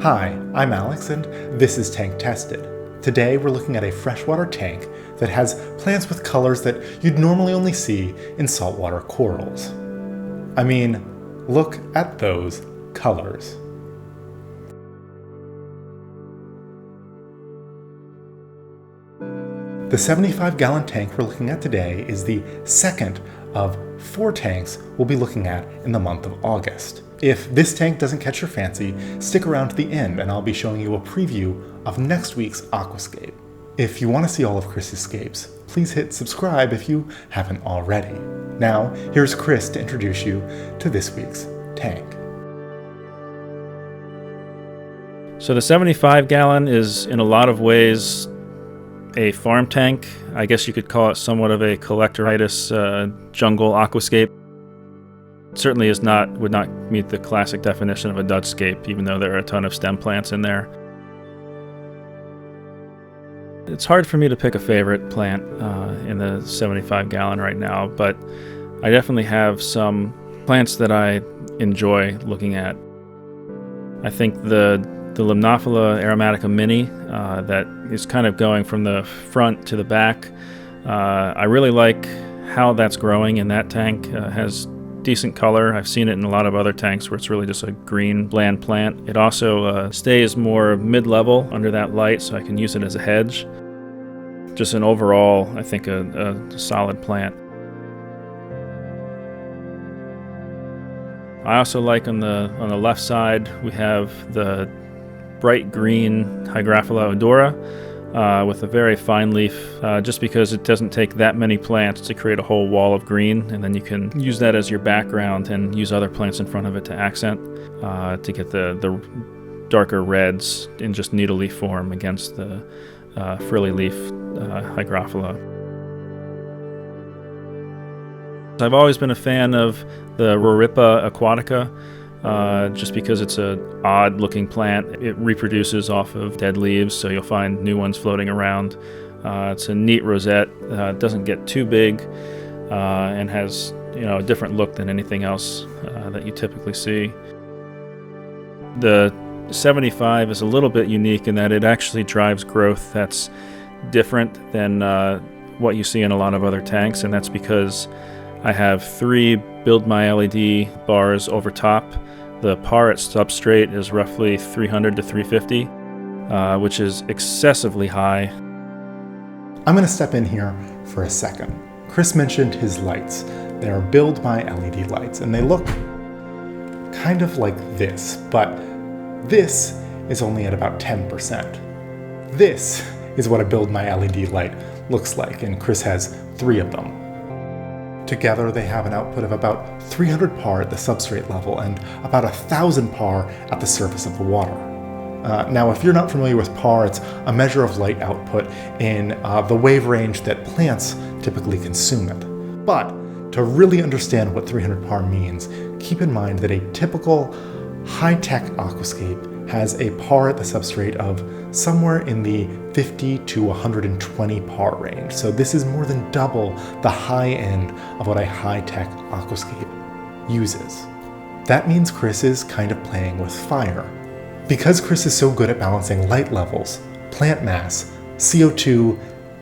Hi, I'm Alex and this is Tank Tested. Today we're looking at a freshwater tank that has plants with colors that you'd normally only see in saltwater corals. I mean, look at those colors. The 75-gallon tank we're looking at today is the second of 4 tanks we'll be looking at in the month of August. If this tank doesn't catch your fancy, stick around to the end and I'll be showing you a preview of next week's aquascape. If you want to see all of Chris's scapes, please hit subscribe if you haven't already. Now, here's Chris to introduce you to this week's tank. So the 75-gallon is in a lot of ways a farm tank. I guess you could call it somewhat of a collectoritis jungle aquascape. It certainly would not meet the classic definition of a Dutch scape, even though there are a ton of stem plants in there. It's hard for me to pick a favorite plant in the 75-gallon right now, but I definitely have some plants that I enjoy looking at. I think the Limnophila aromatica mini that is kind of going from the front to the back. I really like how that's growing in that tank. Has decent color. I've seen it in a lot of other tanks where it's really just a green, bland plant. It also stays more mid-level under that light, so I can use it as a hedge. Just an overall, I think, a solid plant. I also like on the left side, we have the bright green Hygrophila odora with a very fine leaf, just because it doesn't take that many plants to create a whole wall of green, and then you can use that as your background and use other plants in front of it to accent, to get the darker reds in just needle leaf form against the frilly leaf Hygrophila. I've always been a fan of the Rorippa aquatica, just because it's an odd-looking plant. It reproduces off of dead leaves, so you'll find new ones floating around. It's a neat rosette. It doesn't get too big, and has a different look than anything else that you typically see. The 75 is a little bit unique in that it actually drives growth that's different than what you see in a lot of other tanks, and that's because I have 3 Build My LED bars over top. The par at substrate is roughly 300 to 350, which is excessively high. I'm going to step in here for a second. Chris mentioned his lights. They are Build My LED lights, and they look kind of like this, but this is only at about 10%. This is what a Build My LED light looks like, and Chris has 3 of them. Together, they have an output of about 300 par at the substrate level and about 1,000 par at the surface of the water. Now, if you're not familiar with par, it's a measure of light output in the wave range that plants typically consume it. But to really understand what 300 par means, keep in mind that a typical high-tech aquascape has a par at the substrate of somewhere in the 50 to 120 par range. So this is more than double the high end of what a high-tech aquascape uses. That means Chris is kind of playing with fire. Because Chris is so good at balancing light levels, plant mass, CO2,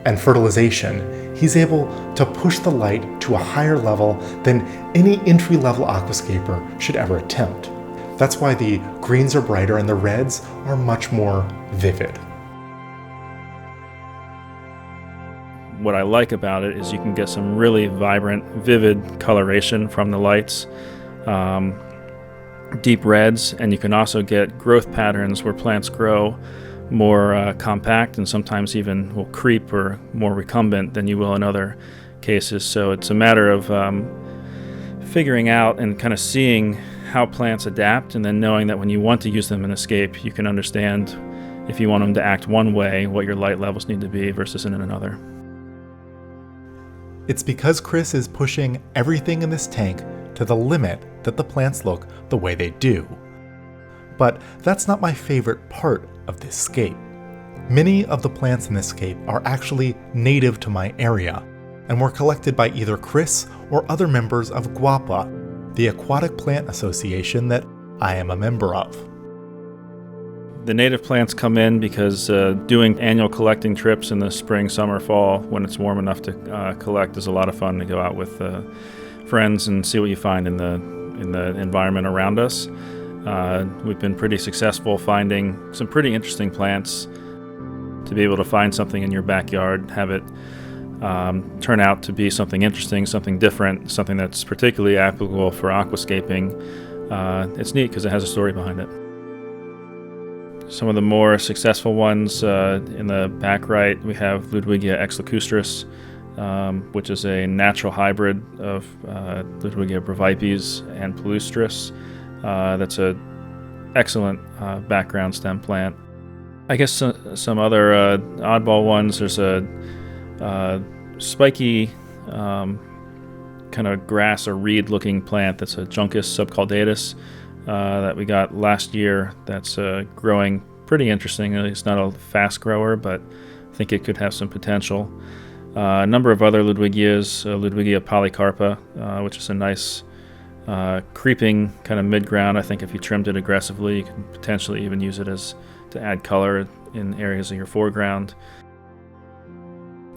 and fertilization, he's able to push the light to a higher level than any entry-level aquascaper should ever attempt. That's why the greens are brighter and the reds are much more vivid. What I like about it is you can get some really vibrant, vivid coloration from the lights, deep reds, and you can also get growth patterns where plants grow more compact and sometimes even will creep or more recumbent than you will in other cases. So it's a matter of figuring out and kind of seeing how plants adapt, and then knowing that when you want to use them in a scape, you can understand if you want them to act one way, what your light levels need to be versus in another. It's because Chris is pushing everything in this tank to the limit that the plants look the way they do. But that's not my favorite part of this scape. Many of the plants in this scape are actually native to my area, and were collected by either Chris or other members of GUAPA, the Aquatic Plant Association that I am a member of. The native plants come in because doing annual collecting trips in the spring, summer, fall, when it's warm enough to collect, is a lot of fun to go out with friends and see what you find in the environment around us. We've been pretty successful finding some pretty interesting plants. To be able to find something in your backyard, have it turn out to be something interesting, something different, something that's particularly applicable for aquascaping, it's neat because it has a story behind it. Some of the more successful ones, in the back right, we have Ludwigia ex lacustris, which is a natural hybrid of Ludwigia brevipes and palustris. That's an excellent background stem plant. I guess some other oddball ones, there's a spiky kind of grass or reed looking plant that's a Juncus subcaudatus that we got last year that's growing pretty interesting. It's not a fast grower, but I think it could have some potential. A number of other Ludwigias, Ludwigia polycarpa, which is a nice creeping kind of mid-ground. I think if you trimmed it aggressively, you could potentially even use it to add color in areas of your foreground.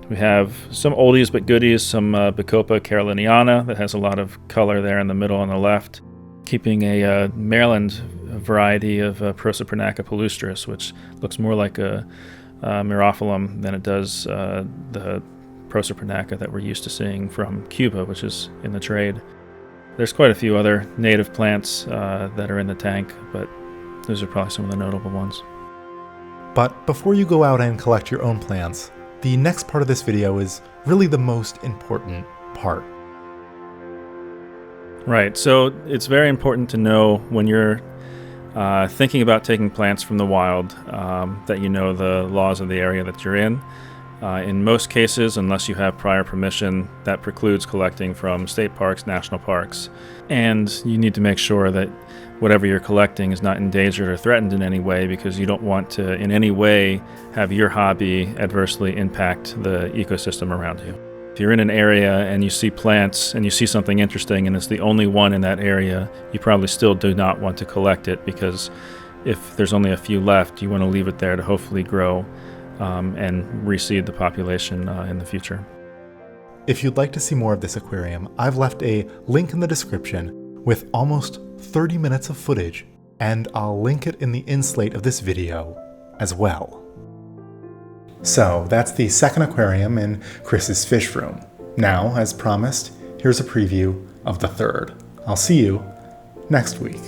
We have some oldies but goodies, some Bacopa caroliniana that has a lot of color there in the middle on the left, keeping a Maryland variety of Proserpinaca palustris, which looks more like a Myriophyllum than it does the Proserpinaca that we're used to seeing from Cuba, which is in the trade. There's quite a few other native plants that are in the tank, but those are probably some of the notable ones. But before you go out and collect your own plants, the next part of this video is really the most important part. Right, so it's very important to know when you're thinking about taking plants from the wild that you know the laws of the area that you're in. In most cases, unless you have prior permission, that precludes collecting from state parks, national parks. And you need to make sure that whatever you're collecting is not endangered or threatened in any way, because you don't want to in any way have your hobby adversely impact the ecosystem around you. If you're in an area and you see plants and you see something interesting and it's the only one in that area, you probably still do not want to collect it, because if there's only a few left, you want to leave it there to hopefully grow and reseed the population in the future. If you'd like to see more of this aquarium, I've left a link in the description with almost 30 minutes of footage, and I'll link it in the inslate of this video as well. So that's the second aquarium in Chris's fish room. Now, as promised, here's a preview of the third. I'll see you next week.